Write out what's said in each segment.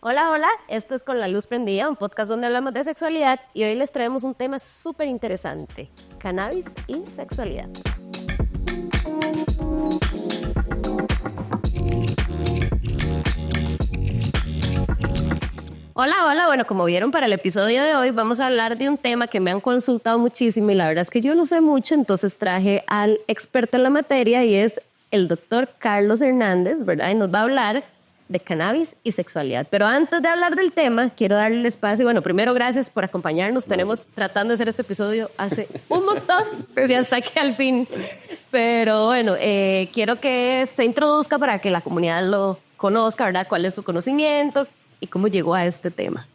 Hola, hola, esto es Con la Luz Prendida, un podcast donde hablamos de sexualidad y hoy les traemos un tema súper interesante, cannabis y sexualidad. Hola, hola, bueno, como vieron para el episodio de hoy vamos a hablar de un tema que me han consultado muchísimo y la verdad es que yo no sé mucho, entonces traje al experto en la materia y es el doctor Carlos Hernández, ¿verdad? Y nos va a hablar de cannabis y sexualidad. Pero antes de hablar del tema, quiero darle el espacio. Bueno, primero, gracias por acompañarnos. Tenemos tratando de hacer este episodio hace un montón, ya hasta que al fin. Pero bueno, quiero que se introduzca para que la comunidad lo conozca, ¿verdad? ¿Cuál es su conocimiento y cómo llegó a este tema?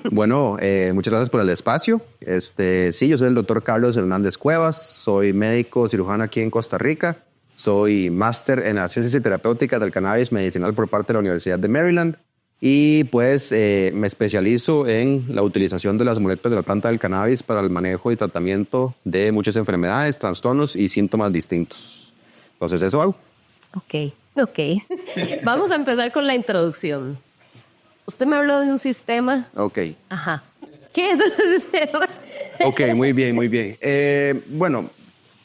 Bueno, muchas gracias por el espacio. Sí, yo soy el doctor Carlos Hernández Cuevas, soy médico cirujano aquí en Costa Rica. Soy máster en las ciencias y terapéuticas del cannabis medicinal por parte de la Universidad de Maryland y pues me especializo en la utilización de las moléculas de la planta del cannabis para el manejo y tratamiento de muchas enfermedades, trastornos y síntomas distintos. Entonces eso hago. Ok. Vamos a empezar con la introducción. Usted me habló de un sistema. Ok. Ajá. ¿Qué es ese sistema? Ok, muy bien. Bueno,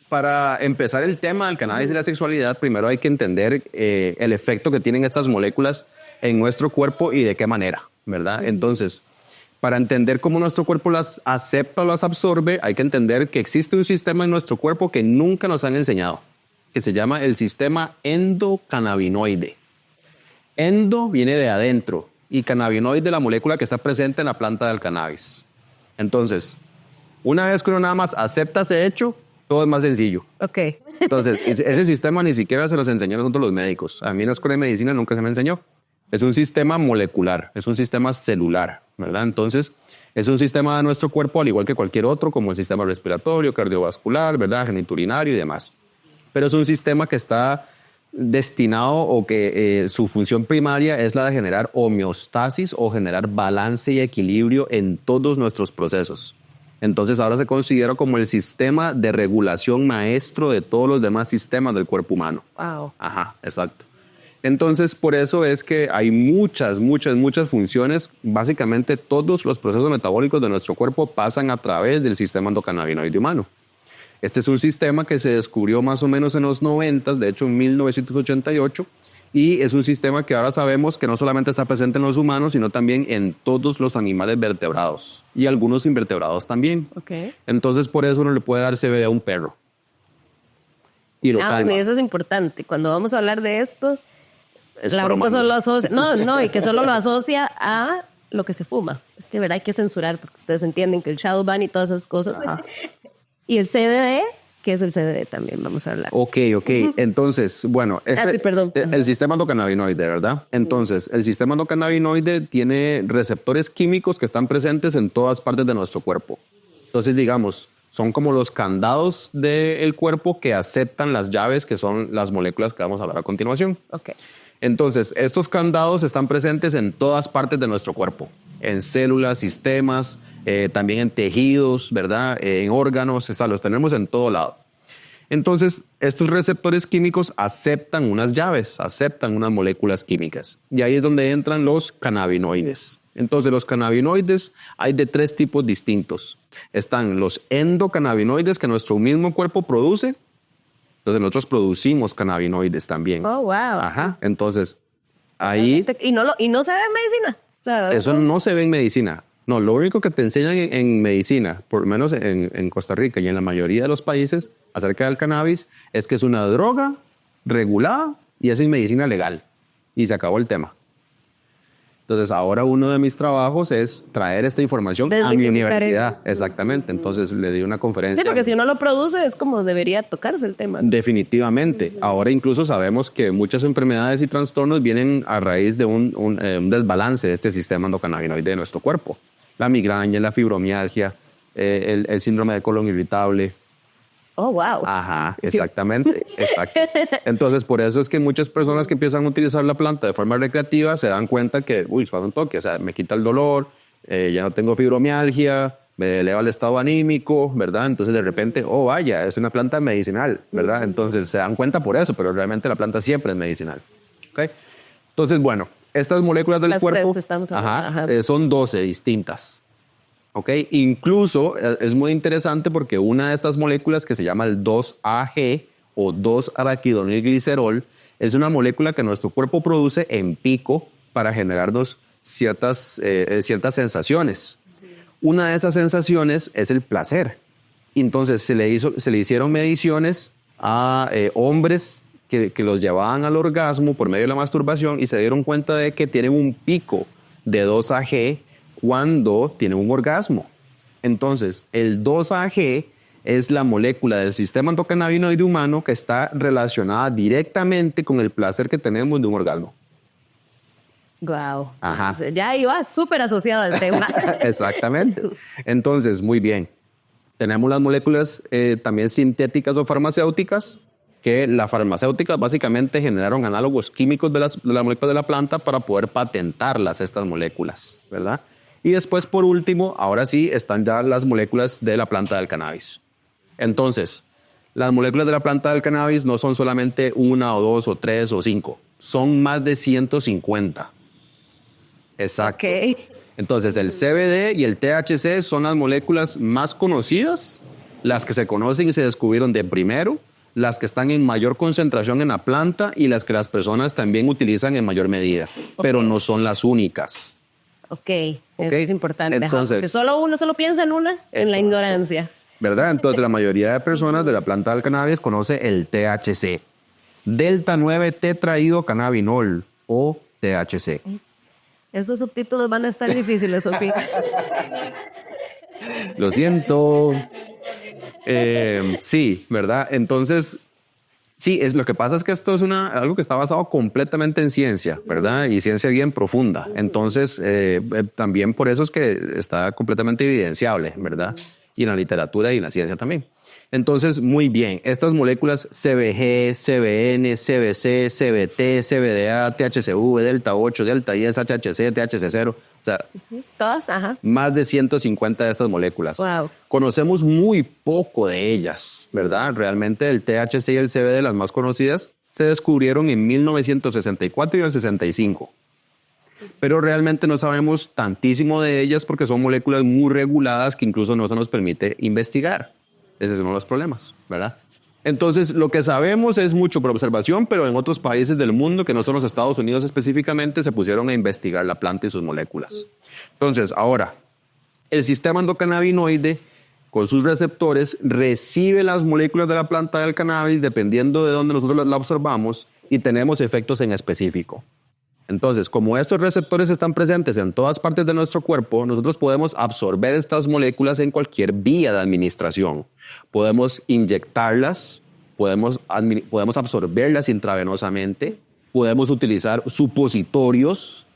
para empezar el tema del cannabis y la sexualidad, primero hay que entender el efecto que tienen estas moléculas en nuestro cuerpo y de qué manera, ¿verdad? Entonces, para entender cómo nuestro cuerpo las acepta o las absorbe, hay que entender que existe un sistema en nuestro cuerpo que nunca nos han enseñado, que se llama el sistema endocannabinoide. Endo viene de adentro y cannabinoide, la molécula que está presente en la planta del cannabis. Entonces, una vez que uno nada más acepta ese hecho, todo es más sencillo. Ok. Entonces, ese sistema ni siquiera se los enseñó a nosotros los médicos. A mí en la escuela de medicina nunca se me enseñó. Es un sistema molecular, es un sistema celular, ¿verdad? Entonces, es un sistema de nuestro cuerpo al igual que cualquier otro, como el sistema respiratorio, cardiovascular, ¿verdad? Geniturinario y demás. Pero es un sistema que está destinado o que su función primaria es la de generar homeostasis o generar balance y equilibrio en todos nuestros procesos. Entonces ahora se considera como el sistema de regulación maestro de todos los demás sistemas del cuerpo humano. Wow. Ajá, exacto. Entonces por eso es que hay muchas funciones. Básicamente todos los procesos metabólicos de nuestro cuerpo pasan a través del sistema endocannabinoide humano. Este es un sistema que se descubrió más o menos en los 90, de hecho en 1988, y es un sistema que ahora sabemos que no solamente está presente en los humanos, sino también en todos los animales vertebrados y algunos invertebrados también. Okay. Entonces, por eso uno le puede dar CBD a un perro. Y lo calma. Eso es importante. Cuando vamos a hablar de esto, la bruja solo asocia... No, y que solo lo asocia a lo que se fuma. Es que, ¿verdad? Hay que censurar porque ustedes entienden que el shadow ban y todas esas cosas. Ajá. Y el CBD... ¿Qué es el CBD también? Vamos a hablar. Ok. Entonces, bueno, el sistema endocannabinoide, ¿verdad? Entonces, el sistema endocannabinoide tiene receptores químicos que están presentes en todas partes de nuestro cuerpo. Entonces, digamos, son como los candados del cuerpo que aceptan las llaves, que son las moléculas que vamos a hablar a continuación. Ok. Entonces, estos candados están presentes en todas partes de nuestro cuerpo, en células, sistemas, también en tejidos, ¿verdad? En órganos, los tenemos en todo lado. Entonces, estos receptores químicos aceptan unas llaves, aceptan unas moléculas químicas. Y ahí es donde entran los cannabinoides. Entonces, los cannabinoides hay de 3 tipos distintos. Están los endocannabinoides que nuestro mismo cuerpo produce. Entonces, nosotros producimos cannabinoides también. Oh, wow. Ajá. Entonces, ahí... ¿Y no se ve en medicina? O sea, eso no se ve en medicina. No, lo único que te enseñan en medicina, por lo menos en Costa Rica y en la mayoría de los países acerca del cannabis, es que es una droga regulada y es en medicina legal. Y se acabó el tema. Entonces, ahora uno de mis trabajos es traer esta información a mi universidad. Exactamente. Entonces, le di una conferencia. Sí, porque si uno lo produce es como debería tocarse el tema. Definitivamente. Ahora incluso sabemos que muchas enfermedades y trastornos vienen a raíz de un desbalance de este sistema endocannabinoide de nuestro cuerpo. La migraña, la fibromialgia, el síndrome de colon irritable. Oh, wow. Ajá, exactamente. Exacto. Entonces, por eso es que muchas personas que empiezan a utilizar la planta de forma recreativa se dan cuenta que, suave un toque, o sea, me quita el dolor, ya no tengo fibromialgia, me eleva el estado anímico, ¿verdad? Entonces, de repente, vaya, es una planta medicinal, ¿verdad? Entonces, se dan cuenta por eso, pero realmente la planta siempre es medicinal. ¿Ok? Entonces, bueno, Estas moléculas del Las cuerpo estamos hablando. son 12 distintas. ¿Ok? Incluso es muy interesante porque una de estas moléculas que se llama el 2-AG o 2-araquidonilglicerol es una molécula que nuestro cuerpo produce en pico para generarnos ciertas sensaciones. Una de esas sensaciones es el placer. Entonces se le hicieron mediciones a hombres que los llevaban al orgasmo por medio de la masturbación y se dieron cuenta de que tienen un pico de 2-AG cuando tienen un orgasmo. Entonces, el 2-AG es la molécula del sistema endocannabinoide humano que está relacionada directamente con el placer que tenemos de un orgasmo. Wow. Ajá. Ya iba súper asociado al tema. Exactamente. Entonces, muy bien. Tenemos las moléculas también sintéticas o farmacéuticas, que las farmacéuticas básicamente generaron análogos químicos de las moléculas de la planta para poder patentarlas, estas moléculas, ¿verdad? Y después, por último, ahora sí, están ya las moléculas de la planta del cannabis. Entonces, las moléculas de la planta del cannabis no son solamente 1 o 2 o 3 o 5, son más de 150. Exacto. Ok. Entonces, el CBD y el THC son las moléculas más conocidas, las que se conocen y se descubrieron de primero, las que están en mayor concentración en la planta y las que las personas también utilizan en mayor medida, pero no son las únicas. Ok, eso es importante. Entonces, porque solo uno solo piensa en una, en la ignorancia. ¿Verdad? Entonces, la mayoría de personas de la planta del cannabis conoce el THC. Delta 9 tetrahidrocannabinol o THC. Esos subtítulos van a estar difíciles, Sofía. Lo siento. Sí, ¿verdad? Entonces, sí, lo que pasa es que esto es algo que está basado completamente en ciencia, ¿verdad? Y ciencia bien profunda. Entonces, también por eso es que está completamente evidenciable, ¿verdad? Y en la literatura y en la ciencia también. Entonces, muy bien, estas moléculas CBG, CBN, CBC, CBT, CBDA, THCV, Delta 8, Delta 10, HHC, THC0, o sea, ¿Todas? Ajá. más de 150 de estas moléculas. Wow. Conocemos muy poco de ellas, ¿verdad? Realmente el THC y el CBD, las más conocidas, se descubrieron en 1964 y el 65. Pero realmente no sabemos tantísimo de ellas porque son moléculas muy reguladas que incluso no se nos permite investigar. Ese es uno de los problemas, ¿verdad? Entonces, lo que sabemos es mucho por observación, pero en otros países del mundo, que no son los Estados Unidos específicamente, se pusieron a investigar la planta y sus moléculas. Entonces, ahora, el sistema endocannabinoide, con sus receptores, recibe las moléculas de la planta del cannabis dependiendo de dónde nosotros la observamos y tenemos efectos en específico. Entonces, como estos receptores están presentes en todas partes de nuestro cuerpo, nosotros podemos absorber estas moléculas en cualquier vía de administración. Podemos inyectarlas, podemos absorberlas intravenosamente, podemos utilizar supositorios.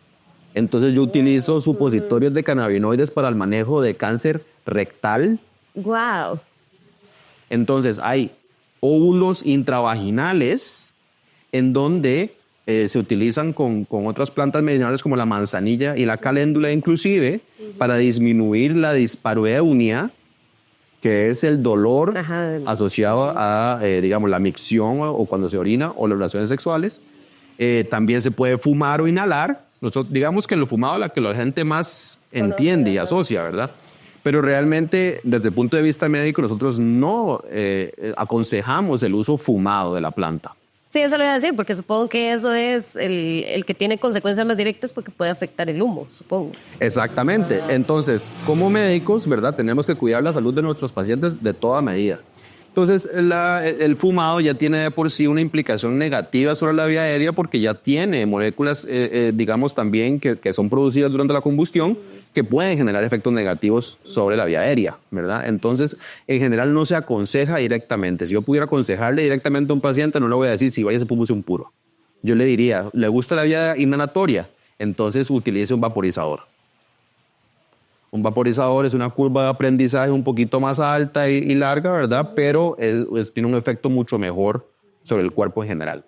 Entonces, yo utilizo supositorios de cannabinoides para el manejo de cáncer rectal. Wow. Entonces, hay óvulos intravaginales en donde se utilizan con otras plantas medicinales como la manzanilla y la caléndula inclusive para disminuir la dispareunia, que es el dolor asociado a, digamos, la micción o cuando se orina o las relaciones sexuales. También se puede fumar o inhalar. Nosotros, digamos que en lo fumado la que la gente más entiende y asocia, ¿verdad? Pero realmente, desde el punto de vista médico, nosotros no aconsejamos el uso fumado de la planta. Sí, eso lo iba a decir, porque supongo que eso es el que tiene consecuencias más directas porque puede afectar el humo, supongo. Exactamente. Entonces, como médicos, ¿verdad? Tenemos que cuidar la salud de nuestros pacientes de toda medida. Entonces, el fumado ya tiene de por sí una implicación negativa sobre la vía aérea porque ya tiene moléculas, digamos, también que son producidas durante la combustión que pueden generar efectos negativos sobre la vía aérea, ¿verdad? Entonces, en general no se aconseja directamente. Si yo pudiera aconsejarle directamente a un paciente, no le voy a decir si vaya se púmbese un puro. Yo le diría, ¿le gusta la vía inhalatoria? Entonces, utilice un vaporizador. Un vaporizador es una curva de aprendizaje un poquito más alta y larga, ¿verdad? Pero tiene un efecto mucho mejor sobre el cuerpo en general.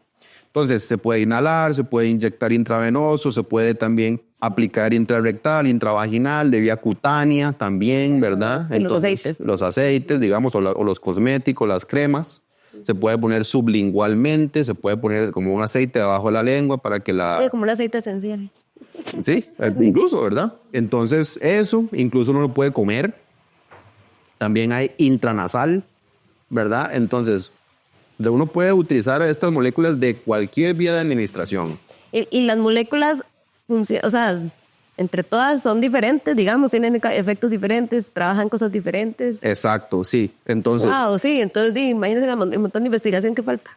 Entonces, se puede inhalar, se puede inyectar intravenoso, se puede también aplicar intrarrectal, intravaginal, de vía cutánea también, ¿verdad? Entonces, los aceites. Los aceites, digamos, o los cosméticos, las cremas. Se puede poner sublingualmente, se puede poner como un aceite debajo de la lengua para que Como un aceite esencial. Sí, incluso, ¿verdad? Entonces, eso, incluso uno lo puede comer. También hay intranasal, ¿verdad? Entonces, uno puede utilizar estas moléculas de cualquier vía de administración. Y las moléculas, o sea, entre todas son diferentes, digamos, tienen efectos diferentes, trabajan cosas diferentes. Exacto, sí. Entonces, Wow, sí, entonces imagínense el montón de investigación que falta.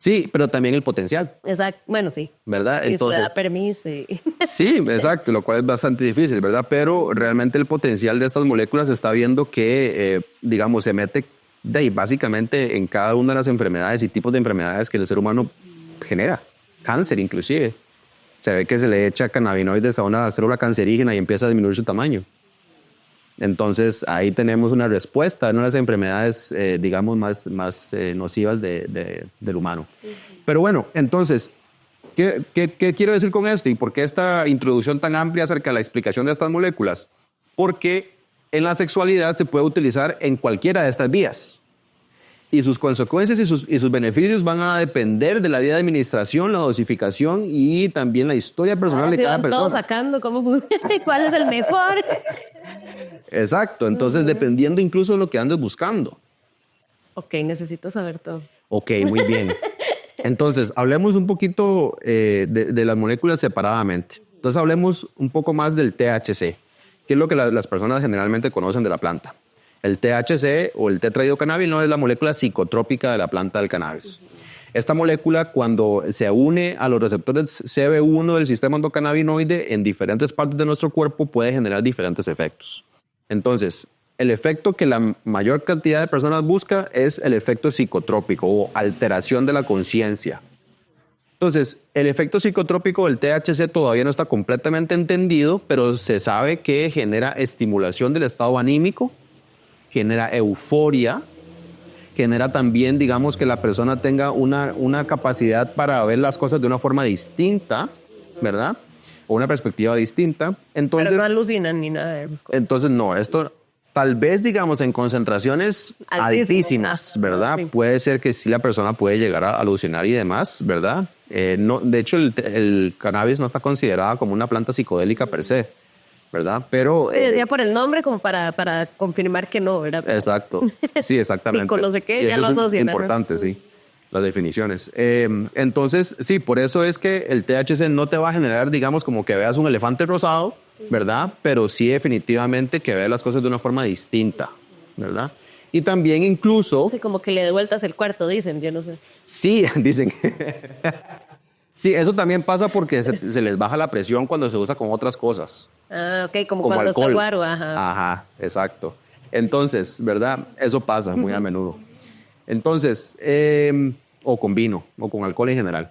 sí, pero también el potencial, Exacto, bueno, sí. ¿verdad? Y Entonces, se da permiso. sí, exacto, lo cual es bastante difícil, ¿verdad? Pero realmente el potencial de estas moléculas se está viendo que, digamos, se mete básicamente en cada una de las enfermedades y tipos de enfermedades que el ser humano genera. Cáncer, inclusive. Se ve que se le echa cannabinoides a una célula cancerígena y empieza a disminuir su tamaño. Entonces, ahí tenemos una respuesta a una de las enfermedades, digamos, más nocivas del humano. Pero bueno, entonces, ¿qué quiero decir con esto? ¿Y por qué esta introducción tan amplia acerca de la explicación de estas moléculas? Porque en la sexualidad se puede utilizar en cualquiera de estas vías. Y sus consecuencias y sus beneficios van a depender de la vía de administración, la dosificación y también la historia personal de cada persona. Todos sacando cuál es el mejor. Exacto, entonces dependiendo incluso de lo que andes buscando. Ok, necesito saber todo. Ok, muy bien. Entonces, hablemos un poquito de las moléculas separadamente. Entonces, hablemos un poco más del THC, que es lo que las personas generalmente conocen de la planta. El THC o el tetrahidrocannabinol es la molécula psicotrópica de la planta del cannabis. Esta molécula, cuando se une a los receptores CB1 del sistema endocannabinoide en diferentes partes de nuestro cuerpo, puede generar diferentes efectos. Entonces, el efecto que la mayor cantidad de personas busca es el efecto psicotrópico o alteración de la conciencia. Entonces, el efecto psicotrópico del THC todavía no está completamente entendido, pero se sabe que genera estimulación del estado anímico, genera euforia, genera también, digamos, que la persona tenga una capacidad para ver las cosas de una forma distinta, ¿verdad? O una perspectiva distinta. Entonces, pero no alucinan ni nada de eso. Entonces, no, esto tal vez, digamos, en concentraciones altísimas, ¿verdad? Sí. Puede ser que sí la persona puede llegar a alucinar y demás, ¿verdad? No, de hecho, el cannabis no está considerada como una planta psicodélica per se, ¿verdad? Pero... Sí, ya por el nombre como para confirmar que no, ¿verdad? Exacto, sí, exactamente. Con no sé qué, ya lo asocian. Es importante, ¿no? Sí, las definiciones. Entonces, sí, por eso es que el THC no te va a generar, digamos, como que veas un elefante rosado, ¿verdad? Pero sí definitivamente que veas las cosas de una forma distinta, ¿verdad? Y también incluso... Sí, como que le dé vueltas el cuarto, dicen, yo no sé. Sí, dicen. Sí, eso también pasa porque se les baja la presión cuando se usa con otras cosas. Ah, ok, como cuando alcohol. Está guaro, ajá. Ajá, exacto. Entonces, ¿verdad? Eso pasa muy a menudo. Entonces, o con vino, o con alcohol en general.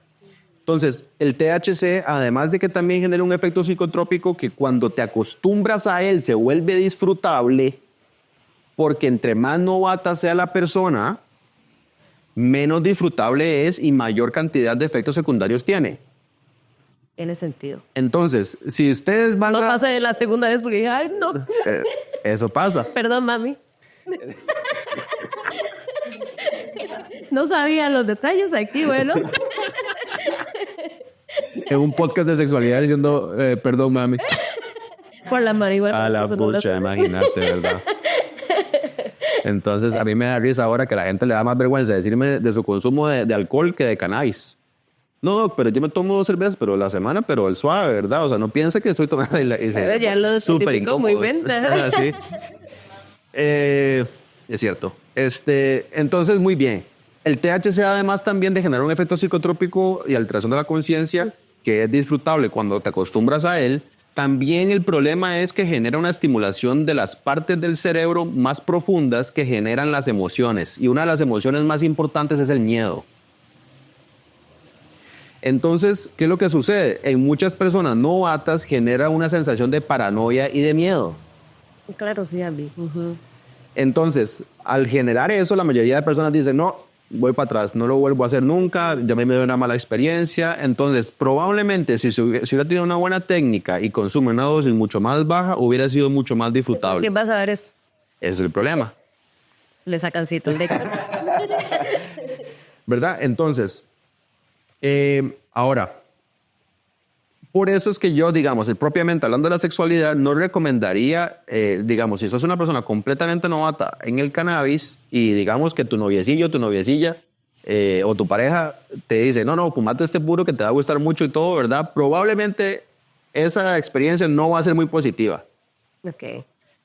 Entonces, el THC, además de que también genera un efecto psicotrópico que cuando te acostumbras a él se vuelve disfrutable, porque entre más novata sea la persona, menos disfrutable es y mayor cantidad de efectos secundarios tiene. Tiene sentido. Entonces, si ustedes van No pasa de la segunda vez porque dije, ay, no. Eso pasa. Perdón, mami. No sabía los detalles aquí, bueno. En un podcast de sexualidad diciendo, perdón, mami. Por la marihuana. A la pucha, imagínate, ¿verdad? Entonces, a mí me da risa ahora que la gente le da más vergüenza decirme de su consumo de alcohol que de cannabis. No, pero yo me tomo 2 cervezas, pero la semana, pero el suave, ¿verdad? O sea, no piensa que estoy tomando ya lo súper incómodo. Muy venta. Sí. Es cierto. Entonces, muy bien. El THC, además también de generar un efecto psicotrópico y alteración de la conciencia, que es disfrutable cuando te acostumbras a él, también el problema es que genera una estimulación de las partes del cerebro más profundas que generan las emociones. Y una de las emociones más importantes es el miedo. Entonces, ¿qué es lo que sucede? En muchas personas novatas genera una sensación de paranoia y de miedo. Claro, sí, a mí. Entonces, al generar eso, la mayoría de personas dicen, no, voy para atrás, no lo vuelvo a hacer nunca, ya me dio una mala experiencia. Entonces, probablemente si hubiera tenido una buena técnica y consume una dosis mucho más baja, hubiera sido mucho más disfrutable. ¿Qué vas a ver? Ese es el problema. Le sacan cito de... ¿Verdad? Entonces... ahora, Por eso es que yo, digamos, propiamente hablando de la sexualidad, no recomendaría, digamos, si sos una persona completamente novata en el cannabis y digamos que tu noviecillo, tu noviecilla o tu pareja te dice, no, fumate este puro que te va a gustar mucho y todo, ¿verdad? Probablemente esa experiencia no va a ser muy positiva. Ok.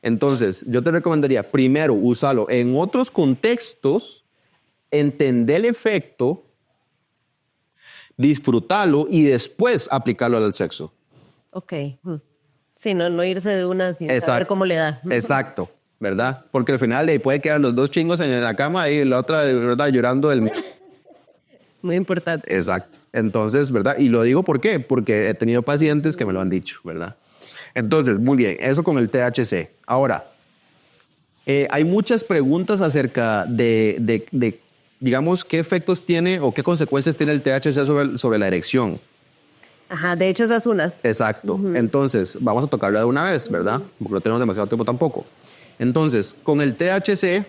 Entonces, yo te recomendaría primero usarlo en otros contextos, entender el efecto, disfrutarlo y después aplicarlo al sexo. Ok. Sí, no irse de una sin saber cómo le da. Exacto, ¿verdad? Porque al final le puede quedar los dos chingos en la cama y la otra, ¿verdad? Llorando el... Muy importante. Exacto. Entonces, ¿verdad? Y lo digo ¿por qué? Porque he tenido pacientes que me lo han dicho, ¿verdad? Entonces, muy bien, eso con el THC. Ahora, hay muchas preguntas acerca de, digamos, qué efectos tiene o qué consecuencias tiene el THC sobre la erección. Ajá, de hecho esa es una. Exacto. Entonces, vamos a tocarla de una vez, ¿verdad? Porque no tenemos demasiado tiempo tampoco. Entonces, con el THC,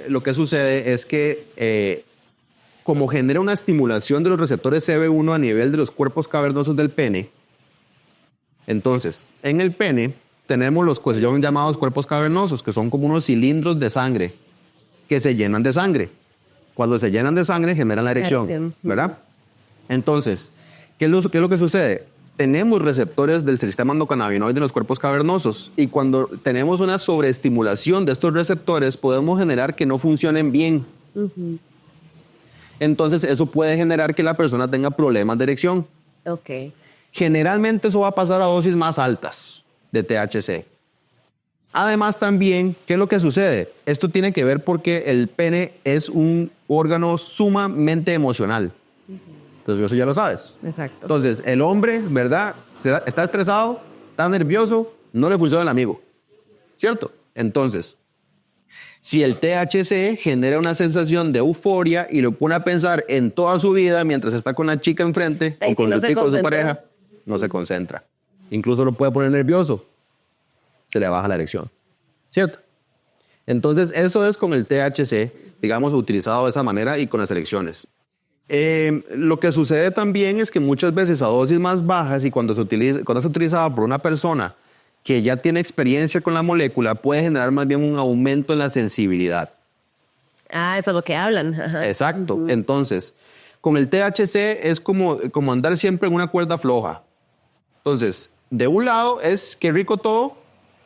lo que sucede es que como genera una estimulación de los receptores CB1 a nivel de los cuerpos cavernosos del pene, entonces, en el pene tenemos los que son llamados cuerpos cavernosos, que son como unos cilindros de sangre que se llenan de sangre. Cuando se llenan de sangre generan la erección, ¿verdad? Entonces, ¿qué es lo que sucede? Tenemos receptores del sistema endocannabinoide en los cuerpos cavernosos y cuando tenemos una sobreestimulación de estos receptores podemos generar que no funcionen bien. Entonces, eso puede generar que la persona tenga problemas de erección. Ok. Generalmente eso va a pasar a dosis más altas de THC. Además también, ¿qué es lo que sucede? Esto tiene que ver porque el pene es un órgano sumamente emocional. Entonces eso ya lo sabes. Exacto. Entonces el hombre, ¿verdad? Está estresado, está nervioso, no le funciona el amigo. ¿Cierto? Entonces, si el THC genera una sensación de euforia y lo pone a pensar en toda su vida mientras está con la chica enfrente o con el chico de su pareja, no se concentra. Incluso lo puede poner nervioso. Se le baja la erección. ¿Cierto? Entonces, eso es con el THC, digamos, utilizado de esa manera y con las erecciones. Lo que sucede también es que muchas veces a dosis más bajas y cuando es utilizado por una persona que ya tiene experiencia con la molécula, puede generar más bien un aumento en la sensibilidad. Ah, eso es lo que hablan. Ajá. Exacto. Entonces, con el THC es como andar siempre en una cuerda floja. Entonces, de un lado es qué rico todo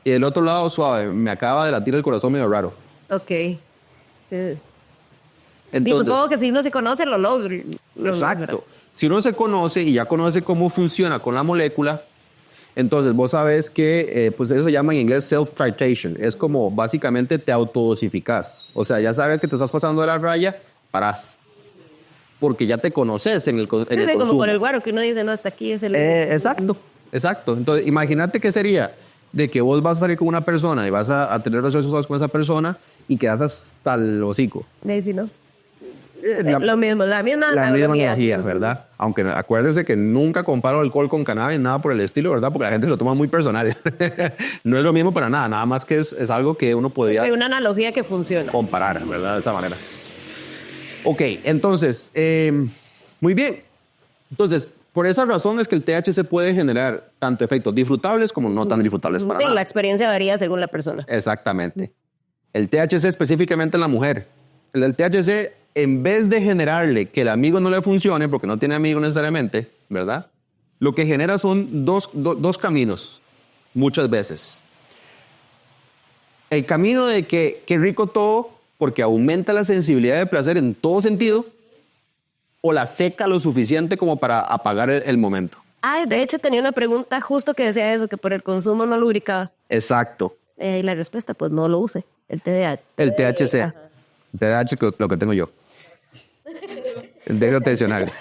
y del otro lado suave. Me acaba de latir el corazón medio raro. Ok. Sí. Entonces, supongo que si uno se conoce, lo logra. Exacto. Si uno se conoce y ya conoce cómo funciona con la molécula, entonces vos sabes que pues eso se llama en inglés self-titration. Es como básicamente te autodosificás. O sea, ya sabes que te estás pasando de la raya, parás. Porque ya te conoces en el consumo. Como por el guaro que uno dice, no, hasta aquí es el... Exacto. Entonces, imagínate qué sería de que vos vas a salir con una persona y vas a tener relaciones sexuales con esa persona y quedas hasta el hocico. Sí, ¿no? Lo mismo, la misma analogía, ¿verdad? Aunque acuérdense que nunca comparo alcohol con cannabis, nada por el estilo, ¿verdad? Porque la gente lo toma muy personal. No es lo mismo para nada más que es algo que uno podría... Hay una analogía que funciona. Comparar, ¿verdad? De esa manera. Ok, entonces, muy bien. Entonces, por esa razón es que el THC puede generar tanto efectos disfrutables como no tan disfrutables para nada. La experiencia varía según la persona. Exactamente. El THC específicamente en la mujer. El THC, en vez de generarle que el amigo no le funcione, porque no tiene amigo necesariamente, ¿verdad? Lo que genera son dos caminos, muchas veces. El camino de que qué rico todo, porque aumenta la sensibilidad de placer en todo sentido, o la seca lo suficiente como para apagar el momento. Ah, de hecho tenía una pregunta justo que decía eso, que por el consumo no lubricaba. Exacto. Y la respuesta, pues no lo use, el TDAH. El THC. Ajá. El THC, lo que tengo yo. El dejo tensional.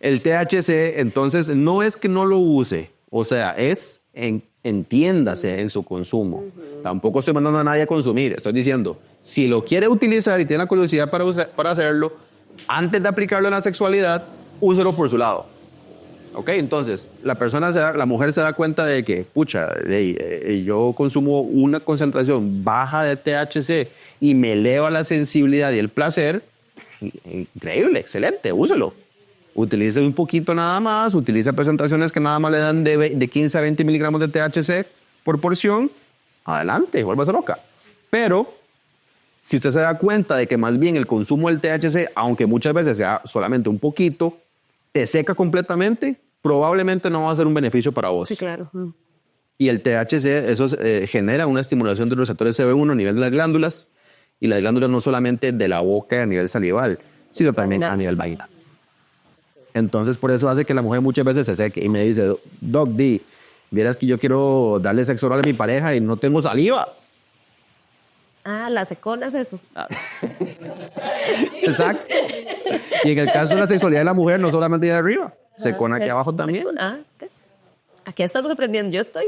El THC, entonces, no es que no lo use, o sea, es entiéndase en su consumo. Tampoco estoy mandando a nadie a consumir, estoy diciendo, si lo quiere utilizar y tiene la curiosidad para hacerlo, antes de aplicarlo en la sexualidad, úselo por su lado. ¿Ok? Entonces, la mujer se da cuenta de que, pucha, yo consumo una concentración baja de THC y me eleva la sensibilidad y el placer. Increíble, excelente, úselo. utilice un poquito nada más, utilice presentaciones que nada más le dan de 15 a 20 miligramos de THC por porción, adelante, vuélvase loca. Pero si usted se da cuenta de que más bien el consumo del THC, aunque muchas veces sea solamente un poquito, te seca completamente, probablemente no va a ser un beneficio para vos. Sí, claro. Y el THC, eso genera una estimulación de los receptores CB1 a nivel de las glándulas, y las glándulas no solamente de la boca a nivel salival, sino también a nivel vaginal. Entonces, por eso hace que la mujer muchas veces se seque y me dice, Doc D, vieras que yo quiero darle sexo oral a mi pareja y no tengo saliva. Ah, la secona es eso. Exacto. Y en el caso de la sexualidad de la mujer, no solamente de arriba, secona aquí abajo también. ¿Qué es? Aquí estamos aprendiendo. Yo estoy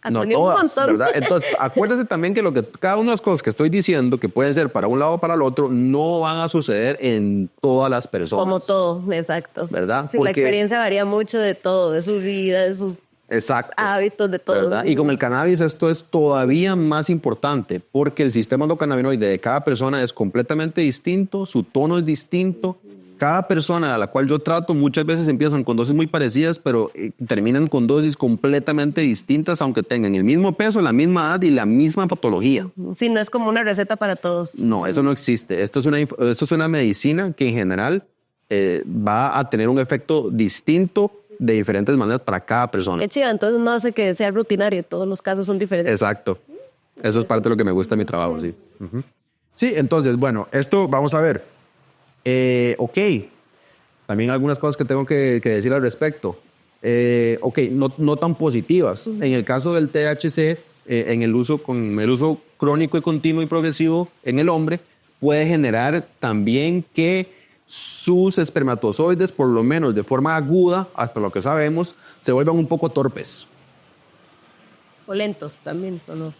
No aprendiendo un todas, montón. ¿verdad? Entonces, acuérdese también que cada una de las cosas que estoy diciendo, que pueden ser para un lado o para el otro, no van a suceder en todas las personas. Como todo, exacto. ¿Verdad? Sí, la Porque- experiencia varía mucho de todo, de su vida, de sus Exacto. hábitos, de todo. ¿Verdad? Y con el cannabis esto es todavía más importante porque el sistema endocannabinoide de cada persona es completamente distinto, su tono es distinto. Cada persona a la cual yo trato muchas veces empiezan con dosis muy parecidas, pero terminan con dosis completamente distintas, aunque tengan el mismo peso, la misma edad y la misma patología. Sí, no es como una receta para todos. No, eso no existe. Esto es una medicina que en general va a tener un efecto distinto de diferentes maneras para cada persona. Qué chido, entonces no hace que sea rutinario, todos los casos son diferentes. Exacto. Eso es parte de lo que me gusta de mi trabajo, sí. Ujú. Sí, entonces, bueno, esto vamos a ver. Ok, también algunas cosas que tengo que decir al respecto. Ok, no tan positivas. En el caso del THC, en el uso crónico y continuo y progresivo en el hombre, puede generar también que sus espermatozoides, por lo menos de forma aguda, hasta lo que sabemos, se vuelvan un poco torpes. O lentos también, ¿o no?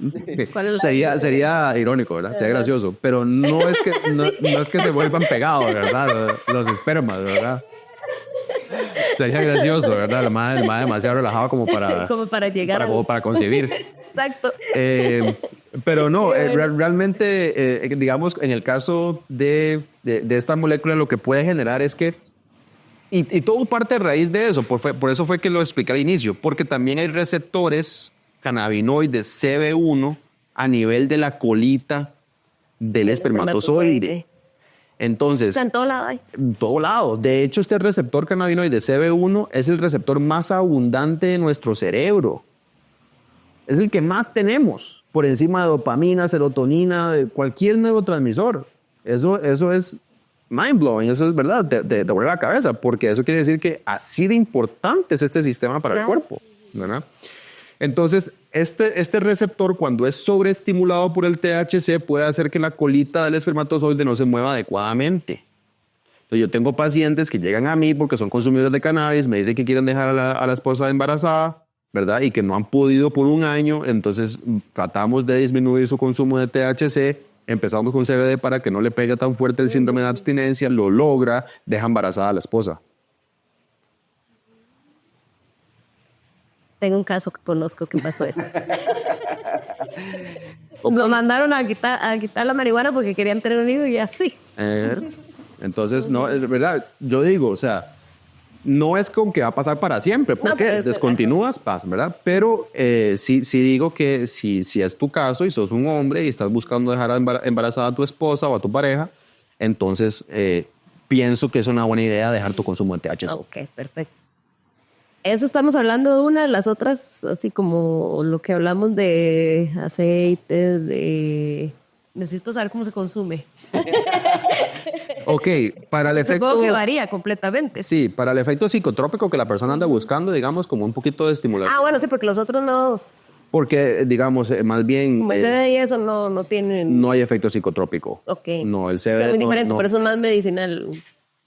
¿Cuál es la- Sería irónico, ¿verdad? Sería gracioso, pero no es que se vuelvan pegados, ¿verdad? Los espermas, ¿verdad? Sería gracioso, ¿verdad? El mae demasiado relajado como para Como para llegar como para concebir. Exacto. Pero no, realmente, digamos, en el caso de esta molécula, lo que puede generar es que, y todo parte a raíz de eso, por eso fue que lo expliqué al inicio, porque también hay receptores cannabinoides CB1 a nivel de la colita del espermatozoide. O Entonces, sea, en todo lado hay. en todo lado. De hecho, este receptor cannabinoide CB1 es el receptor más abundante de nuestro cerebro. Es el que más tenemos, por encima de dopamina, serotonina, de cualquier neurotransmisor. Eso es mind-blowing, eso es verdad, te vuelve la cabeza, porque eso quiere decir que así de importante es este sistema para el cuerpo, ¿verdad? Entonces, este receptor, cuando es sobreestimulado por el THC, puede hacer que la colita del espermatozoide no se mueva adecuadamente. Entonces, yo tengo pacientes que llegan a mí porque son consumidores de cannabis, me dicen que quieren dejar a la esposa embarazada, ¿verdad? Y que no han podido por un año, entonces tratamos de disminuir su consumo de THC, empezamos con CBD para que no le pegue tan fuerte el síndrome de abstinencia, lo logra, deja embarazada a la esposa. Tengo un caso que conozco que pasó eso. Nos mandaron a quitar la marihuana porque querían tener un hijo y así. Entonces, no, es verdad, yo digo, o sea, no es con que va a pasar para siempre, porque pero descontinúas, pasa, ¿verdad? Pero sí digo que si es tu caso y sos un hombre y estás buscando dejar embarazada a tu esposa o a tu pareja, entonces pienso que es una buena idea dejar tu consumo de THC. Ok, perfecto. Eso estamos hablando de una, las otras, así como lo que hablamos de aceites, de... Necesito saber cómo se consume. Ok, para el efecto... Supongo que varía completamente. Sí, para el efecto psicotrópico que la persona anda buscando, digamos, como un poquito de estimulación. Ah, bueno, sí, porque los otros no... Porque, digamos, más bien... Como el CBD y eso no tienen... no hay efecto psicotrópico. Ok. No, el O sea, CBD es muy no- diferente, no. por eso es más medicinal.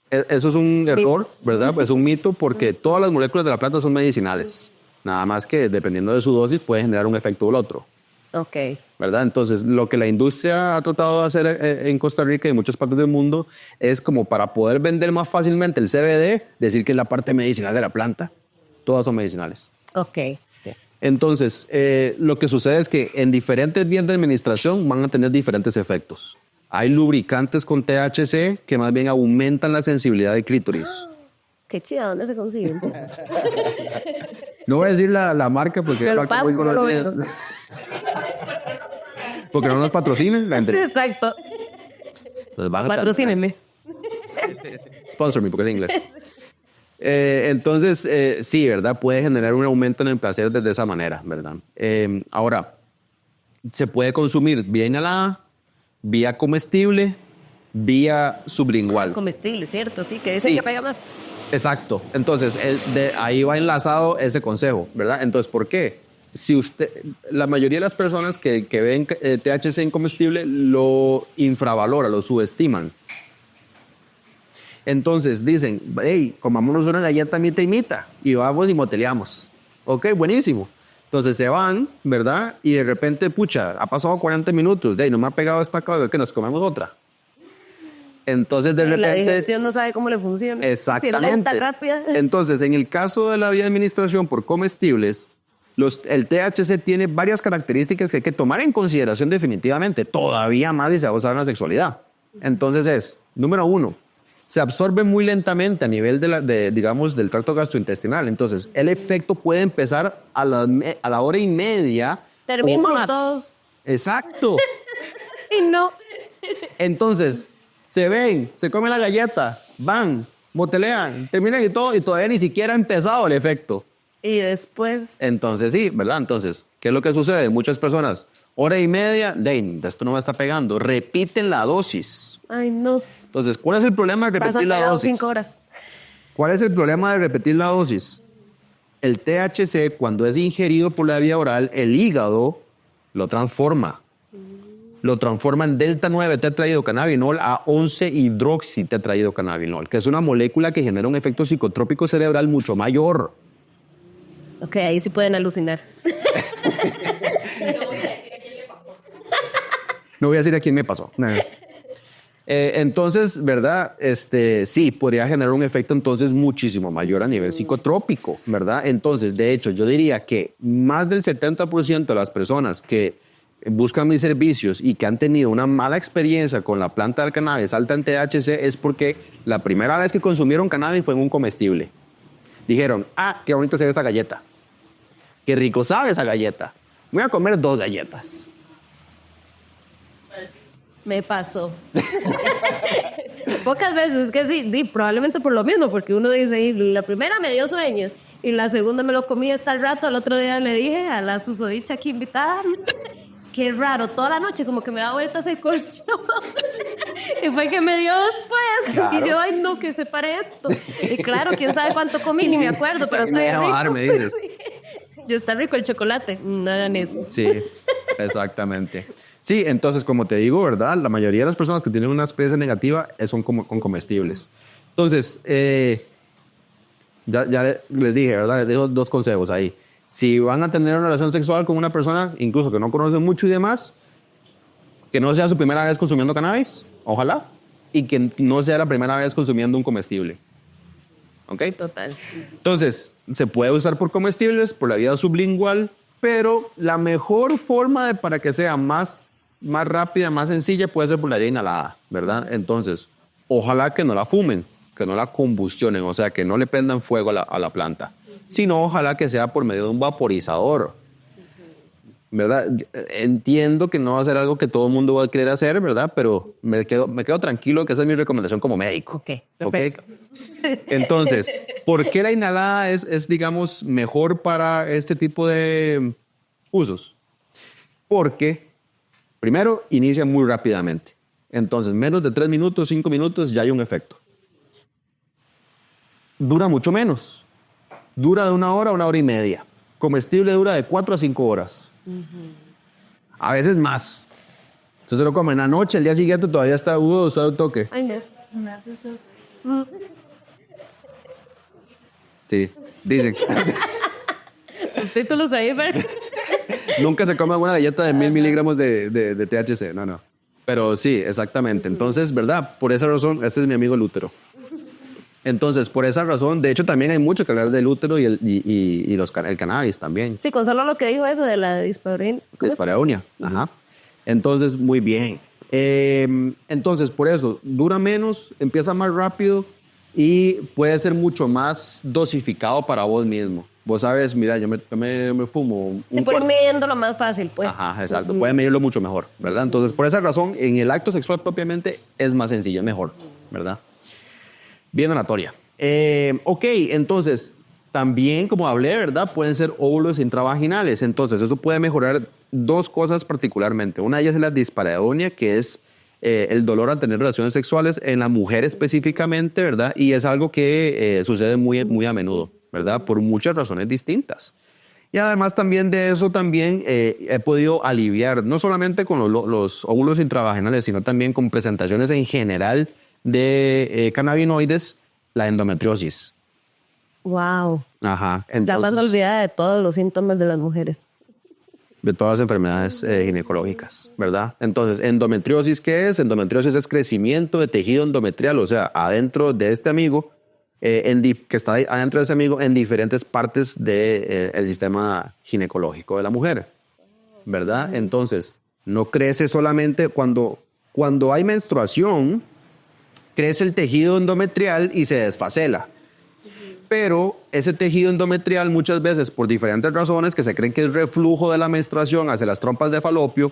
Eso es un error, ¿verdad? Es un mito porque todas las moléculas de la planta son medicinales. Nada más que dependiendo de su dosis puede generar un efecto o el otro, Ok. ¿verdad? Entonces, lo que la industria ha tratado de hacer en Costa Rica y en muchas partes del mundo es como para poder vender más fácilmente el CBD, decir que es la parte medicinal de la planta. Todas son medicinales. Ok. Entonces, lo que sucede es que en diferentes vías de administración van a tener diferentes efectos. Hay lubricantes con THC que más bien aumentan la sensibilidad del clítoris. Ok. qué chida, ¿dónde se consiguen? No voy a decir la marca porque, Pero porque no nos patrocinen. Exacto. Patrocínenme. Sponsor me, porque es inglés. Entonces, sí, ¿verdad? Puede generar un aumento en el placer desde esa manera, ¿verdad? Ahora, se puede consumir vía inhalada, vía comestible, vía sublingual. Comestible, ¿cierto? Sí, que dicen Sí. que pega más. Exacto. Entonces, ahí va enlazado ese consejo, ¿verdad? Entonces, ¿por qué? Si la mayoría de las personas que ven THC en comestible lo infravalora, lo subestiman. Entonces dicen, hey, comámonos una galleta mitad y mitad y vamos y moteleamos. Ok, buenísimo. Entonces se van, ¿verdad? Y de repente, pucha, ha pasado 40 minutos, no me ha pegado esta cosa, que nos comemos otra. Entonces de repente... La digestión no sabe cómo le funciona. Exactamente. Si es lenta, rápida. Entonces, en el caso de la vía de administración por comestibles, el THC tiene varias características que hay que tomar en consideración definitivamente, todavía más si se va a usar en la sexualidad. Entonces número 1, se absorbe muy lentamente a nivel digamos, del tracto gastrointestinal. Entonces, el efecto puede empezar a la hora y media Termino o más. todo. Exacto. Y no. Entonces, se ven, se comen la galleta, van, motelean, terminan y todo, y todavía ni siquiera ha empezado el efecto. Y después... Entonces, sí, ¿verdad? Entonces, ¿qué es lo que sucede? Muchas personas, hora y media, esto no me está pegando, repiten la dosis. Ay, no. Entonces, ¿cuál es el problema de Pasan repetir la pegados dosis? 5 horas. ¿Cuál es el problema de repetir la dosis? El THC, cuando es ingerido por la vía oral, el hígado lo transforma. Lo transforma en delta 9 tetrahidrocannabinol a 11 hidroxitetrahidrocannabinol, que es una molécula que genera un efecto psicotrópico cerebral mucho mayor. Ok, ahí sí pueden alucinar. No voy a decir a quién me pasó. Nah. Entonces, ¿verdad? Sí, podría generar un efecto entonces muchísimo mayor a nivel psicotrópico, ¿verdad? Entonces, de hecho, yo diría que más del 70% de las personas que buscan mis servicios y que han tenido una mala experiencia con la planta del cannabis alta en THC es porque la primera vez que consumieron cannabis fue en un comestible. Dijeron, qué bonita se ve esta galleta. Qué rico sabe esa galleta. Voy a comer 2 galletas. Me pasó. Pocas veces, que sí, probablemente por lo mismo, porque uno dice, y la primera me dio sueño, y la segunda me lo comí hasta el rato, al otro día le dije a la susodicha aquí invitada, qué raro, toda la noche como que me da vueltas el colchón. Y fue que me dio después. Claro. Y yo, ay no, que se pare esto. Y claro, quién sabe cuánto comí, ni me acuerdo, pero está rico. Bajar, me dices. Yo, está rico el chocolate, no hagan eso. Sí, exactamente. Sí, entonces, como te digo, ¿verdad? La mayoría de las personas que tienen una experiencia negativa son con comestibles. Entonces, ya les dije, ¿verdad? Les dejo 2 consejos ahí. Si van a tener una relación sexual con una persona, incluso que no conocen mucho y demás, que no sea su primera vez consumiendo cannabis, ojalá, y que no sea la primera vez consumiendo un comestible. ¿Ok? Total. Entonces, se puede usar por comestibles, por la vía sublingual, pero la mejor forma para que sea más rápida, más sencilla, puede ser por la vía inhalada, ¿verdad? Entonces, ojalá que no la fumen, que no la combustionen, o sea, que no le prendan fuego a la planta, sino ojalá que sea por medio de un vaporizador, ¿verdad? Entiendo que no va a ser algo que todo el mundo va a querer hacer, ¿verdad? Pero me quedo tranquilo que esa es mi recomendación como médico. Ok, perfecto. ¿Okay? Entonces, ¿por qué la inhalada es, digamos, mejor para este tipo de usos? Porque, primero, inicia muy rápidamente. Entonces, menos de 3 minutos, 5 minutos, ya hay un efecto. Dura mucho menos. Dura de 1 hora a 1 hora y media. Comestible dura de 4 a 5 horas. A veces más. Entonces se lo comen la noche, el día siguiente todavía está agudo, sabe un toque. Ay, no. Me hace eso. Sí, dicen. Subtítulos ahí, pero... Nunca se come una galleta de 1000 miligramos de THC, no. Pero sí, exactamente. Entonces, ¿verdad? Por esa razón, este es mi amigo el útero. Entonces, por esa razón, de hecho, también hay mucho que hablar del útero y el cannabis también. Sí, con solo lo que dijo eso de la dispareunia. Dispareunia, ajá. Entonces, muy bien. Entonces, por eso, dura menos, empieza más rápido y puede ser mucho más dosificado para vos mismo. Vos sabes, mira, yo me fumo Se puede ir midiendo lo más fácil, pues. Ajá, exacto. Puede medirlo mucho mejor, ¿verdad? Entonces, por esa razón, en el acto sexual propiamente es más sencillo, es mejor, ¿verdad? Bien aleatoria. Ok, entonces, también, como hablé, ¿verdad? Pueden ser óvulos intravaginales. Entonces, eso puede mejorar dos cosas particularmente. Una de ellas es la dispareunia, que es el dolor al tener relaciones sexuales en la mujer específicamente, ¿verdad? Y es algo que sucede muy a menudo, ¿verdad? Por muchas razones distintas. Y además también de eso también he podido aliviar, no solamente con los óvulos intravaginales, sino también con presentaciones en general de cannabinoides, la endometriosis. Wow. Ajá. La más olvidada de todos los síntomas de las mujeres. De todas las enfermedades ginecológicas, ¿verdad? Entonces, ¿endometriosis qué es? Endometriosis es crecimiento de tejido endometrial, o sea, adentro de este amigo, que está adentro de ese amigo en diferentes partes del sistema ginecológico de la mujer, ¿verdad? Entonces, no crece solamente cuando hay menstruación, crece el tejido endometrial y se desfacela. Pero ese tejido endometrial muchas veces, por diferentes razones, que se creen que es reflujo de la menstruación hacia las trompas de falopio,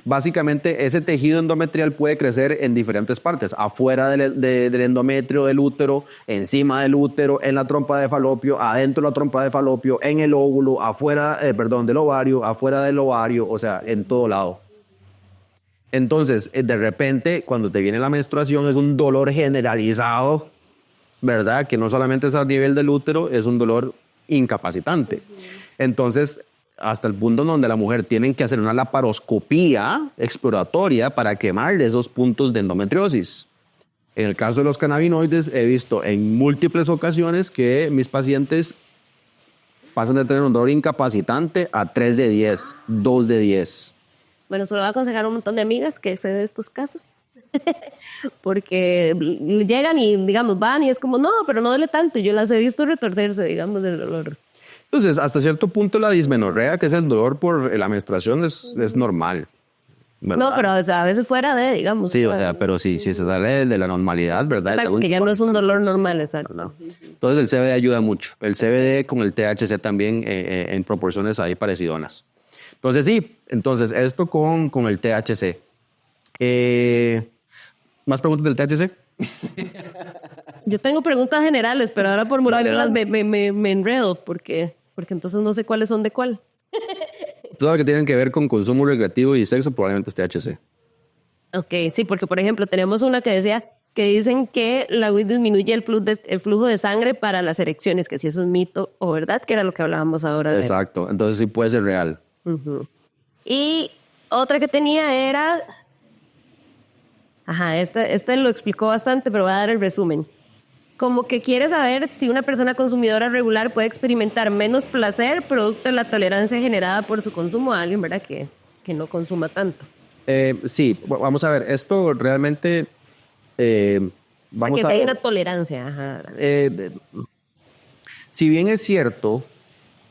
básicamente ese tejido endometrial puede crecer en diferentes partes, afuera del endometrio del útero, encima del útero, en la trompa de falopio, adentro de la trompa de falopio, en el óvulo, del ovario, afuera del ovario, o sea, en todo lado. Entonces, de repente, cuando te viene la menstruación, es un dolor generalizado, ¿verdad? Que no solamente es a nivel del útero, es un dolor incapacitante. Entonces, hasta el punto donde la mujer tiene que hacer una laparoscopía exploratoria para quemar esos puntos de endometriosis. En el caso de los cannabinoides, he visto en múltiples ocasiones que mis pacientes pasan de tener un dolor incapacitante a 3 de 10, 2 de 10. Bueno, se lo voy a aconsejar a un montón de amigas que se de estos casos. Porque llegan y, digamos, van y es como, no, pero no duele tanto. Yo las he visto retorcerse, digamos, del dolor. Entonces, hasta cierto punto la dismenorrea, que es el dolor por la menstruación, es normal, ¿verdad? No, pero o sea, a veces fuera de, digamos. Sí, o sea, pero si se sale de la normalidad, ¿verdad? Claro, que ya no es un dolor normal, exacto. No. Entonces el CBD ayuda mucho. El CBD con el THC también en proporciones ahí parecidonas. Entonces sí, esto con el THC. ¿Más preguntas del THC? Yo tengo preguntas generales, pero ahora por molarlas me enredo porque entonces no sé cuáles son de cuál. Todo lo que tienen que ver con consumo recreativo y sexo probablemente es THC. Ok, sí, porque por ejemplo tenemos una que decía que dicen que la weed disminuye el flujo de sangre para las erecciones, que si eso es mito o verdad, que era lo que hablábamos ahora. Exacto, entonces sí puede ser real. Uh-huh. Y otra que tenía era... Ajá, este lo explicó bastante, pero voy a dar el resumen. Como que quiere saber si una persona consumidora regular puede experimentar menos placer producto de la tolerancia generada por su consumo a alguien, ¿verdad? Que no consuma tanto. Sí, vamos a ver, esto realmente... vamos a ver. Hay una tolerancia. Ajá. Si bien es cierto,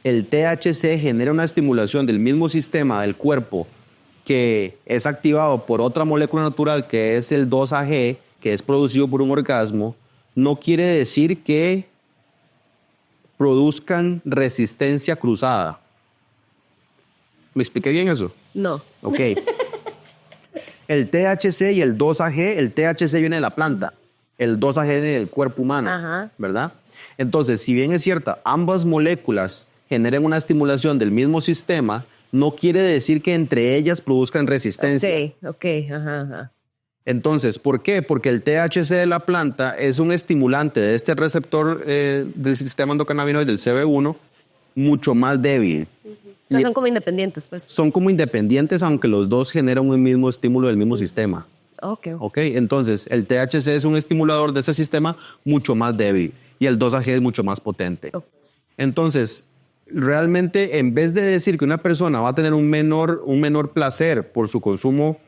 el THC genera una estimulación del mismo sistema del cuerpo que es activado por otra molécula natural que es el 2-AG, que es producido por un orgasmo, no quiere decir que produzcan resistencia cruzada. ¿Me expliqué bien eso? No. Ok. El THC y el 2-AG, el THC viene de la planta, el 2-AG viene del cuerpo humano, ajá, ¿verdad? Entonces, si bien es cierta, ambas moléculas generan una estimulación del mismo sistema, no quiere decir que entre ellas produzcan resistencia. Ok, ajá. Entonces, ¿por qué? Porque el THC de la planta es un estimulante de este receptor del sistema endocannabinoide, del CB1, mucho más débil. O sea, son como independientes, pues. Son como independientes, aunque los dos generan un mismo estímulo del mismo sistema. Ok, entonces el THC es un estimulador de ese sistema mucho más débil y el 2-AG es mucho más potente. Entonces, realmente, en vez de decir que una persona va a tener un menor placer por su consumo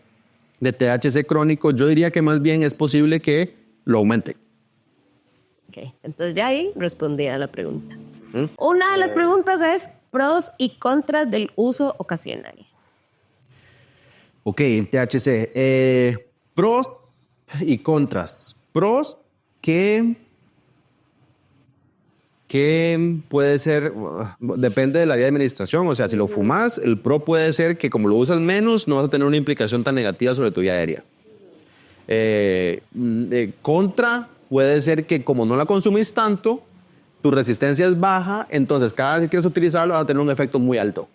de THC crónico, yo diría que más bien es posible que lo aumente. Ok, entonces ya ahí respondí a la pregunta. Una de las preguntas es pros y contras del uso ocasional. Ok, el THC. Pros y contras. Pros, que que puede ser, depende de la vía de administración, o sea, si lo fumas, el pro puede ser que como lo usas menos, no vas a tener una implicación tan negativa sobre tu vía aérea. Contra puede ser que como no la consumís tanto, tu resistencia es baja, entonces cada vez que quieres utilizarlo vas a tener un efecto muy alto.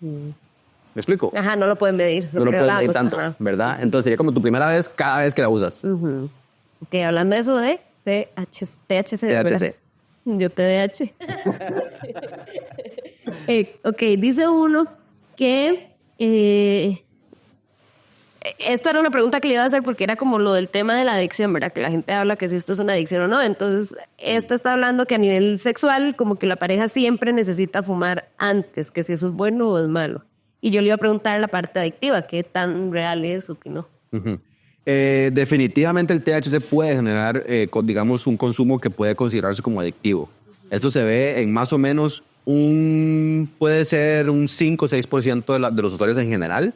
¿Me explico? Ajá, no lo pueden medir. No lo puedes medir tanto, Ajá. ¿verdad? Entonces sería como tu primera vez cada vez que la usas. Ok, hablando de eso de THC, ¿verdad? THC. Yo TDH. Ok, dice uno que... esto era una pregunta que le iba a hacer porque era como lo del tema de la adicción, ¿verdad? Que la gente habla que si esto es una adicción o no. Entonces, esta está hablando que a nivel sexual, como que la pareja siempre necesita fumar antes, que si eso es bueno o es malo. Y yo le iba a preguntar la parte adictiva, ¿qué tan real es o qué no? Definitivamente el THC puede generar, digamos, un consumo que puede considerarse como adictivo. Esto se ve en más o menos puede ser un 5 o 6% de los usuarios en general,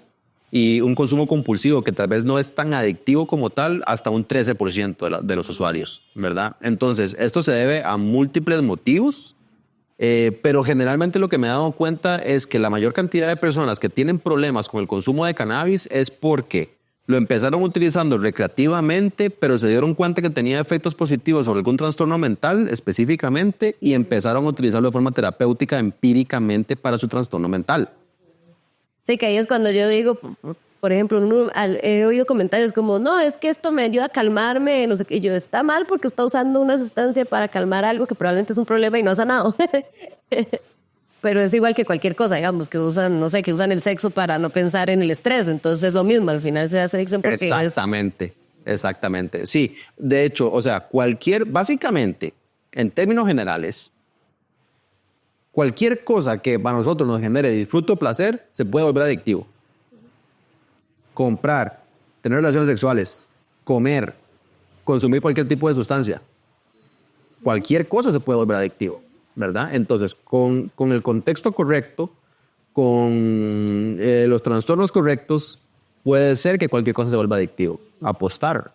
y un consumo compulsivo que tal vez no es tan adictivo como tal, hasta un 13% de los usuarios, ¿verdad? Entonces, esto se debe a múltiples motivos, pero generalmente lo que me he dado cuenta es que la mayor cantidad de personas que tienen problemas con el consumo de cannabis es porque lo empezaron utilizando recreativamente, pero se dieron cuenta que tenía efectos positivos sobre algún trastorno mental específicamente y empezaron a utilizarlo de forma terapéutica empíricamente para su trastorno mental. Sí, que ahí es cuando yo digo, por ejemplo, he oído comentarios como, no, es que esto me ayuda a calmarme, no sé qué. Y yo, está mal porque está usando una sustancia para calmar algo que probablemente es un problema y no ha sanado. Pero es igual que cualquier cosa, digamos, que usan, no sé, que usan el sexo para no pensar en el estrés. Entonces es lo mismo, al final se hace adicción porque Exactamente. Sí, de hecho, o sea, básicamente, en términos generales, cualquier cosa que para nosotros nos genere disfrute o placer se puede volver adictivo. Comprar, tener relaciones sexuales, comer, consumir cualquier tipo de sustancia. Cualquier cosa se puede volver adictivo, ¿verdad? Entonces, con el contexto correcto, con los trastornos correctos, puede ser que cualquier cosa se vuelva adictivo. Apostar,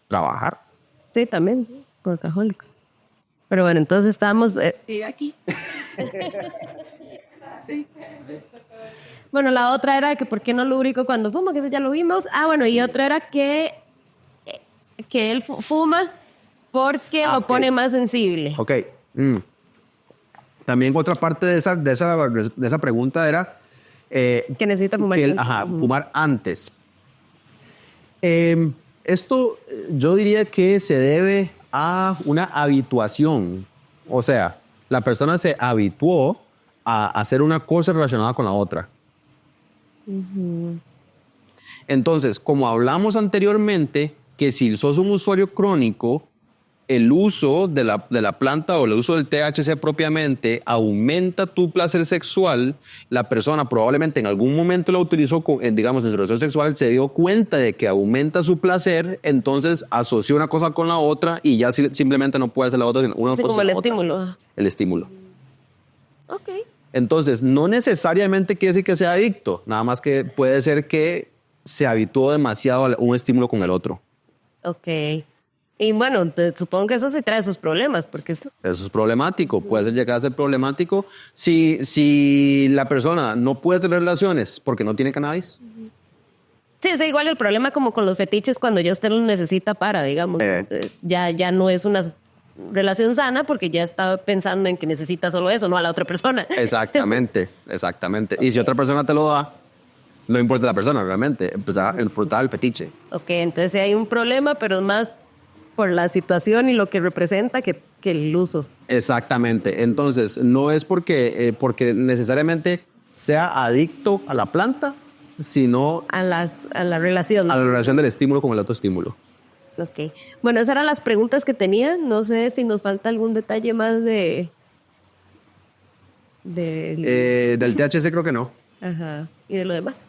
trabajar. Sí, también, sí, workaholics. Pero bueno, entonces estábamos... Y aquí. Sí. Bueno, la otra era que por qué no lubrico cuando fumo, que eso ya lo vimos. Ah, bueno, y otra era que él fuma porque lo pone más sensible. Ok. También otra parte de esa pregunta era... Que necesita fumar. Fumar antes. Esto yo diría que se debe a una habituación. O sea, la persona se habituó a hacer una cosa relacionada con la otra. Entonces, como hablamos anteriormente, que si sos un usuario crónico, el uso de la planta o el uso del THC propiamente aumenta tu placer sexual. La persona probablemente en algún momento la utilizó, digamos, en su relación sexual, se dio cuenta de que aumenta su placer, entonces asoció una cosa con la otra y ya simplemente no puede hacer la otra, sino una Sí, cosa como el sin la otra. estímulo. El estímulo. Ok. Entonces, no necesariamente quiere decir que sea adicto, nada más que puede ser que se habituó demasiado a un estímulo con el otro. Ok. Y bueno, supongo que eso sí trae sus problemas, porque Eso es problemático, puede llegar a ser problemático si la persona no puede tener relaciones porque no tiene cannabis. sí, es igual el problema como con los fetiches cuando ya usted lo necesita para, digamos, ya no es una relación sana porque ya está pensando en que necesita solo eso, no a la otra persona. Exactamente. Y si otra persona te lo da, no importa la persona realmente, empezar a disfrutar el fetiche. Ok, entonces sí hay un problema, pero es más por la situación y lo que representa que el uso. Exactamente. Entonces, no es porque necesariamente sea adicto a la planta, sino A la relación. a la relación del estímulo con el otro estímulo. Ok. Bueno, esas eran las preguntas que tenía. No sé si nos falta algún detalle más del... Del THC creo que no. Ajá. ¿Y de lo demás?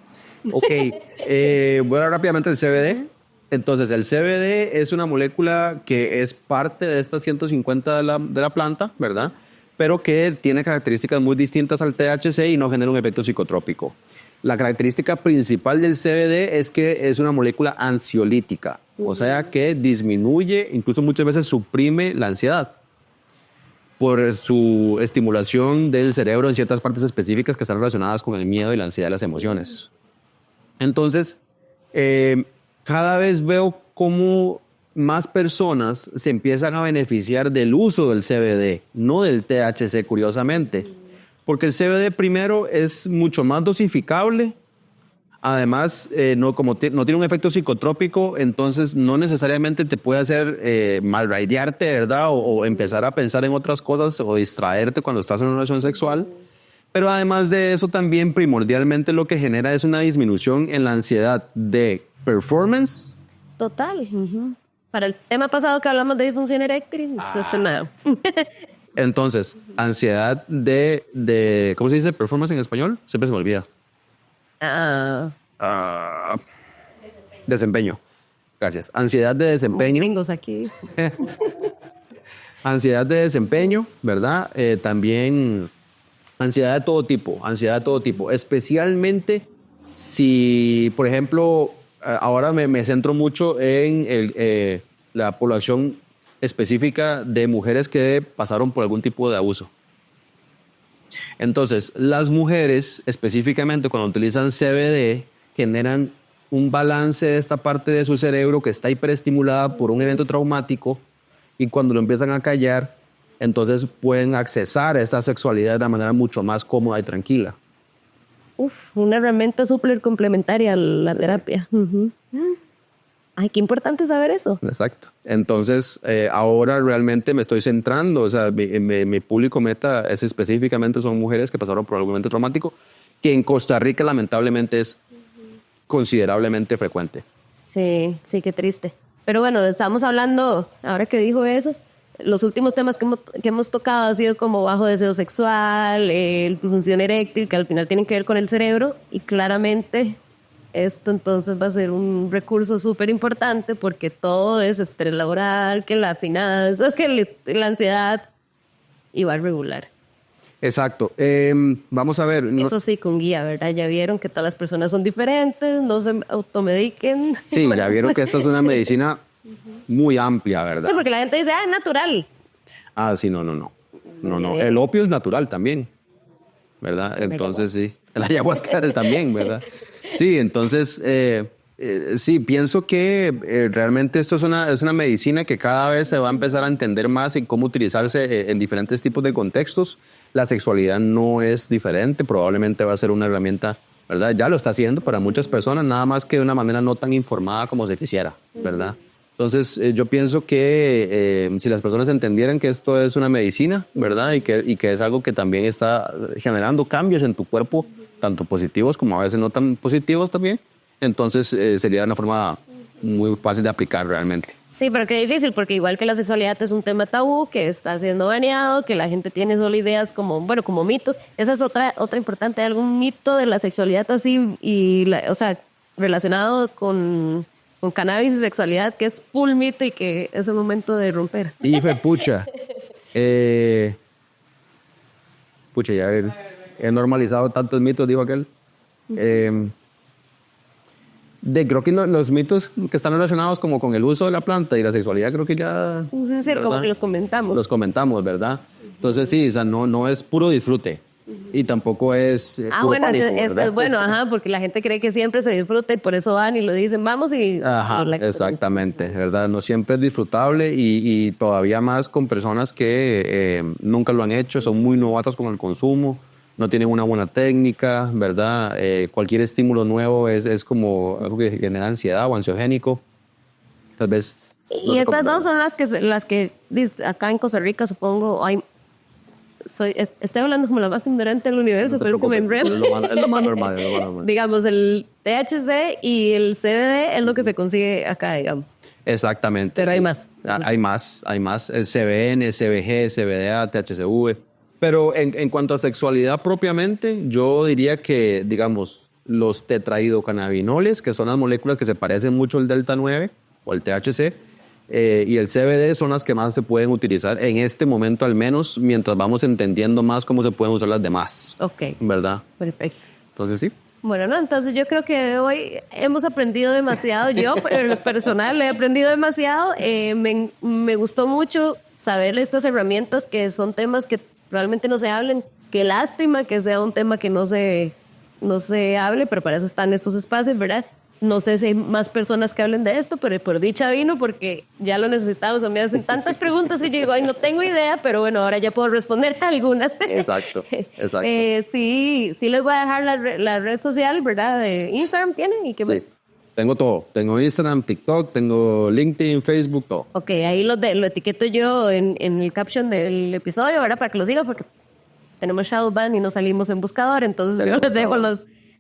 Ok. Voy a hablar rápidamente del CBD. Entonces, el CBD es una molécula que es parte de estas 150 de la planta, ¿verdad? Pero que tiene características muy distintas al THC y no genera un efecto psicotrópico. La característica principal del CBD es que es una molécula ansiolítica, o sea que disminuye, incluso muchas veces suprime la ansiedad. por su estimulación del cerebro en ciertas partes específicas que están relacionadas con el miedo y la ansiedad y las emociones. Entonces, cada vez veo cómo más personas se empiezan a beneficiar del uso del CBD, no del THC, curiosamente. Porque el CBD primero es mucho más dosificable. Además, no tiene un efecto psicotrópico, entonces no necesariamente te puede hacer malraidearte, ¿verdad? O empezar a pensar en otras cosas o distraerte cuando estás en una relación sexual. Pero además de eso, también primordialmente lo que genera es una disminución en la ansiedad de performance. Total. Para el tema pasado que hablamos de disfunción eréctil, eso es nada. Entonces, ansiedad de ¿cómo se dice performance en español? Siempre se me olvida. Desempeño. Gracias. Ansiedad de desempeño. Gringos aquí. Ansiedad de desempeño, ¿verdad? También ansiedad de todo tipo. Especialmente si, por ejemplo, ahora me centro mucho en la población específica de mujeres que pasaron por algún tipo de abuso. Entonces, las mujeres, específicamente cuando utilizan CBD, generan un balance de esta parte de su cerebro que está hiperestimulada por un evento traumático, y cuando lo empiezan a callar, entonces pueden accesar a esta sexualidad de una manera mucho más cómoda y tranquila. Una herramienta súper complementaria a la terapia. Ay, qué importante saber eso. Exacto. Entonces, ahora realmente me estoy centrando, o sea, mi público meta es específicamente son mujeres que pasaron por algún evento traumático, que en Costa Rica lamentablemente es considerablemente frecuente. Sí, qué triste. Pero bueno, estamos hablando, ahora que dijo eso, los últimos temas que hemos tocado ha sido como bajo deseo sexual, disfunción eréctil, que al final tienen que ver con el cerebro, y claramente esto entonces va a ser un recurso súper importante porque todo es estrés laboral, que las finanzas, que la ansiedad, y va a regular. Exacto. Vamos a ver. Eso sí, con guía, ¿verdad? Ya vieron que todas las personas son diferentes, no se automediquen. Sí, ya vieron que esto es una medicina muy amplia, ¿verdad? Sí, porque la gente dice, es natural. Sí, no. El opio es natural también, ¿verdad? Entonces sí. El ayahuasca también, ¿verdad? Sí, entonces sí, pienso que realmente esto es una medicina que cada vez se va a empezar a entender más en cómo utilizarse en diferentes tipos de contextos. La sexualidad no es diferente, probablemente va a ser una herramienta, ¿verdad? Ya lo está haciendo para muchas personas, nada más que de una manera no tan informada como se quisiera, ¿verdad? Entonces, yo pienso que si las personas entendieran que esto es una medicina, ¿verdad? Y que es algo que también está generando cambios en tu cuerpo, tanto positivos como a veces no tan positivos también, entonces sería una forma muy fácil de aplicar realmente. Sí, pero qué difícil, porque igual que la sexualidad es un tema tabú, que está siendo baneado, que la gente tiene solo ideas como mitos. Esa es otra importante, algún mito de la sexualidad así, o sea, relacionado con cannabis y sexualidad, que es full mito y que es el momento de romper. Hijo de pucha. Pucha, ya he normalizado tantos mitos, dijo aquel. Creo que los mitos que están relacionados como con el uso de la planta y la sexualidad, creo que ya... Sí, como que los comentamos. Los comentamos, ¿verdad? Entonces sí, o sea, no es puro disfrute. Y tampoco es puro bueno, pánico, es bueno, porque la gente cree que siempre se disfruta y por eso van y lo dicen, vamos y... Exactamente, ¿verdad? No siempre es disfrutable y todavía más con personas que nunca lo han hecho, son muy novatas con el consumo, no tienen una buena técnica, ¿verdad? Cualquier estímulo nuevo es como algo que genera ansiedad o ansiogénico, tal vez. Y estas dos son las que acá en Costa Rica, supongo, estoy hablando como la más ignorante del universo, pero como en red. Es lo más normal. Digamos, el THC y el CBD es lo que se consigue acá, digamos. Exactamente. Pero sí. hay más. Hay más. El CBN, CBG, CBDA, THCV. Pero en cuanto a sexualidad propiamente, yo diría que, digamos, los tetrahidrocannabinoles, que son las moléculas que se parecen mucho al delta 9 o el THC, y el CBD son las que más se pueden utilizar en este momento, al menos, mientras vamos entendiendo más cómo se pueden usar las demás. Ok. ¿Verdad? Perfecto. Entonces, sí. Bueno, no, entonces yo creo que hoy hemos aprendido demasiado. Yo, en lo personal, he aprendido demasiado. Me gustó mucho saber estas herramientas, que son temas que probablemente no se hablen. Qué lástima que sea un tema que no se hable, pero para eso están estos espacios, ¿verdad? No sé si hay más personas que hablen de esto, pero por dicha vino, porque ya lo necesitamos. Me hacen tantas preguntas y yo digo, ay, no tengo idea, pero bueno, ahora ya puedo responderte algunas. Exacto. Sí, les voy a dejar la red social, ¿verdad? De Instagram tiene y qué más. Sí. Tengo todo. Tengo Instagram, TikTok, tengo LinkedIn, Facebook, todo. Ok, ahí lo etiqueto yo en el caption del episodio, ¿verdad? Para que lo sigan, porque tenemos Shadowban y no salimos en buscador, entonces yo les dejo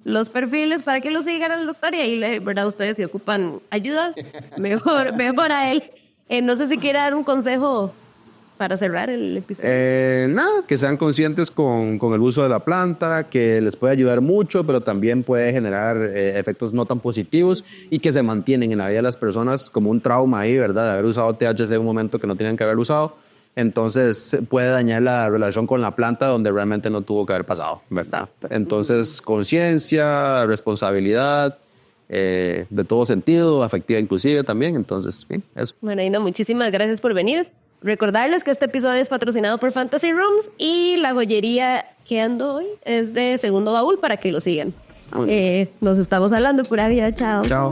los perfiles para que lo sigan al doctor y ahí, ¿verdad? Ustedes si ocupan ayuda, mejor a él. No sé si quiere dar un consejo para cerrar el episodio. Nada, que sean conscientes con el uso de la planta, que les puede ayudar mucho, pero también puede generar efectos no tan positivos y que se mantienen en la vida de las personas como un trauma ahí, ¿verdad? De haber usado THC en un momento que no tenían que haber usado. Entonces puede dañar la relación con la planta donde realmente no tuvo que haber pasado, ¿verdad? Entonces, conciencia, responsabilidad, de todo sentido, afectiva inclusive también. Entonces, bien, eso. Bueno, Ino, muchísimas gracias por venir. Recordarles que este episodio es patrocinado por Fantasy Rooms y la joyería que ando hoy es de Segundo Baúl para que lo sigan. Nos estamos hablando. Pura vida. Chao. Chao.